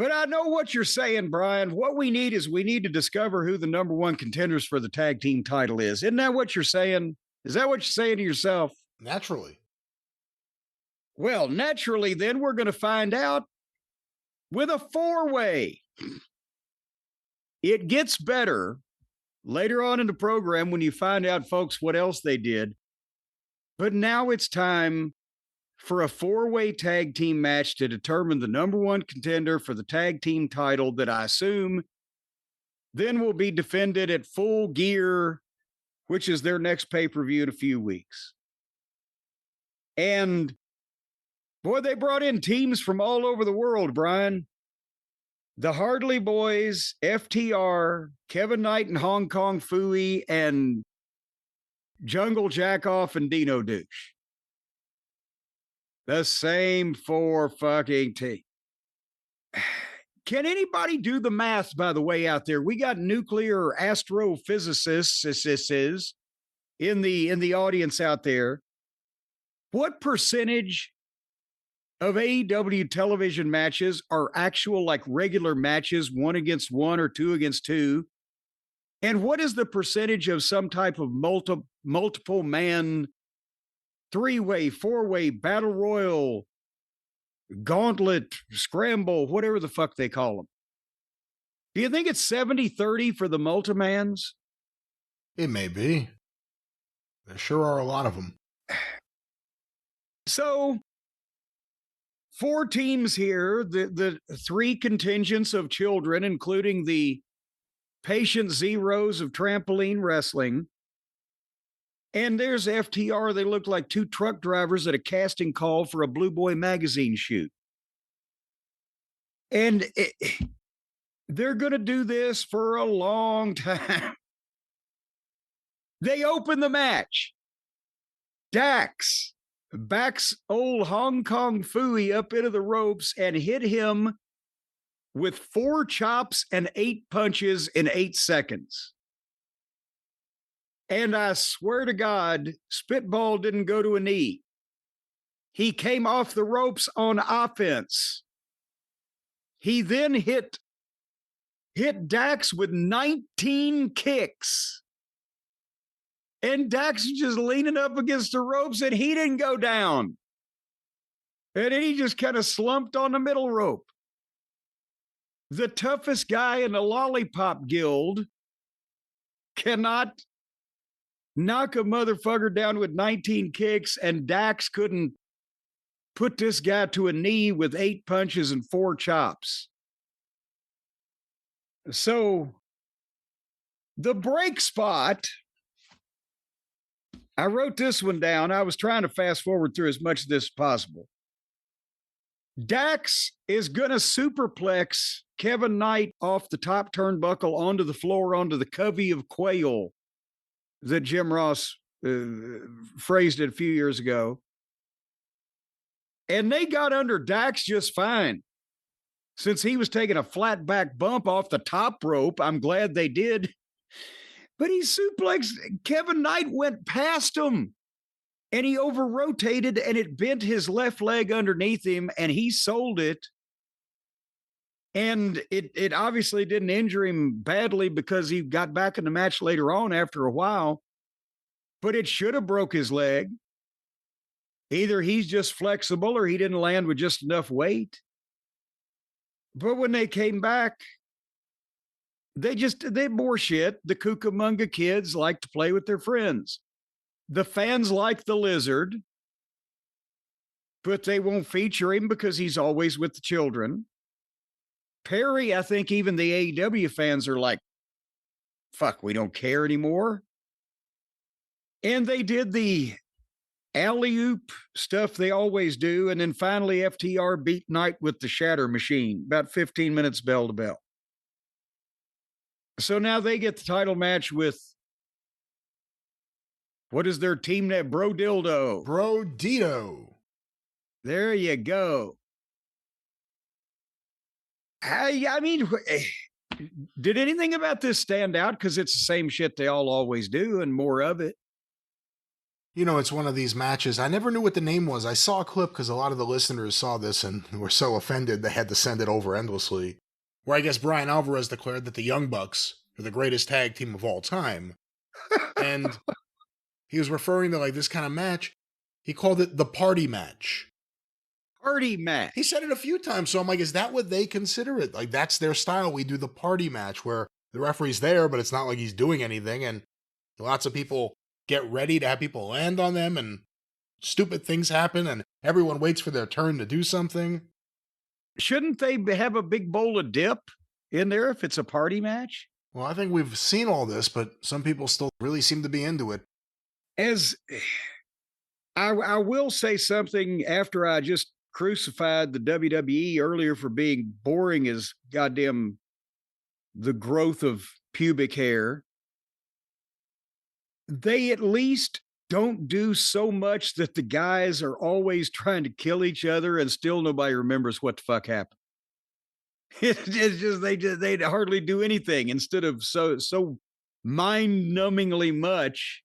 But I know what you're saying, Brian. What we need is we need to discover who the number one contenders for the tag team title is. Isn't that what you're saying? Is that what you're saying to yourself? Naturally. Well, naturally, then we're going to find out with a four-way. It gets better later on in the program when you find out, folks, what else they did. But now it's time for a four-way tag team match to determine the number one contender for the tag team title that I assume then will be defended at Full Gear, which is their next pay-per-view in a few weeks. And boy, they brought in teams from all over the world, Brian. The Hardy Boys, FTR, Kevin Knight and Hong Kong Phooey, and Jungle Jackoff and Dino Douche. The same four fucking teams. Can anybody do the math, by the way, out there? We got nuclear astrophysicists in the audience out there. What percentage of AEW television matches are actual, like, regular matches, 1 against 1 or 2 against 2? And what is the percentage of some type of multiple man, 3-way, 4-way, battle royal, gauntlet, scramble, whatever the fuck they call them? Do you think it's 70-30 for the multimans? It may be. There sure are a lot of them. So, 4 teams here, the 3 contingents of children, including the patient zeros of trampoline wrestling. And there's FTR. They look like 2 truck drivers at a casting call for a Blue Boy magazine shoot. And they're going to do this for a long time. They open the match. Dax backs old Hong Kong Phooey up into the ropes and hit him with 4 chops and 8 punches in 8 seconds. And I swear to God, Spitball didn't go to a knee. He came off the ropes on offense. He then hit Dax with 19 kicks. And Dax was just leaning up against the ropes, and he didn't go down. And then he just kind of slumped on the middle rope. The toughest guy in the Lollipop Guild cannot knock a motherfucker down with 19 kicks, and Dax couldn't put this guy to a knee with 8 punches and 4 chops. So, the break spot, I wrote this one down. I was trying to fast forward through as much of this as possible. Dax is going to superplex Kevin Knight off the top turnbuckle onto the floor, onto the covey of quail that Jim Ross phrased it a few years ago. And they got under Dax just fine. Since he was taking a flat back bump off the top rope, I'm glad they did. But he suplexed, Kevin Knight went past him, and he over-rotated, and it bent his left leg underneath him, and he sold it. And it obviously didn't injure him badly because he got back in the match later on after a while. But it should have broke his leg. Either he's just flexible or he didn't land with just enough weight. But when they came back, they bore shit. The Cucamonga kids like to play with their friends. The fans like the Lizard, but they won't feature him because he's always with the children. Perry, I think even the AEW fans are like, fuck, we don't care anymore. And they did the alley-oop stuff they always do. And then finally, FTR beat Knight with the Shatter Machine, about 15 minutes bell to bell. So now they get the title match with, what is their team name? Bro Dildo. Bro Dito. There you go. I mean, did anything about this stand out? Because it's the same shit they all always do and more of it. You know, it's one of these matches. I never knew what the name was. I saw a clip because a lot of the listeners saw this and were so offended they had to send it over endlessly. Where I guess Brian Alvarez declared that the Young Bucks are the greatest tag team of all time. And he was referring to like this kind of match. He called it the party match. Party match. He said it a few times. So I'm like, is that what they consider it? Like, that's their style. We do the party match where the referee's there, but it's not like he's doing anything. And lots of people get ready to have people land on them and stupid things happen and everyone waits for their turn to do something. Shouldn't they have a big bowl of dip in there if it's a party match? Well, I think we've seen all this, but some people still really seem to be into it. As I will say something after I just crucified the WWE earlier for being boring as goddamn the growth of pubic hair. They at least don't do so much that the guys are always trying to kill each other and still nobody remembers what the fuck happened. It's just they hardly do anything instead of so mind-numbingly much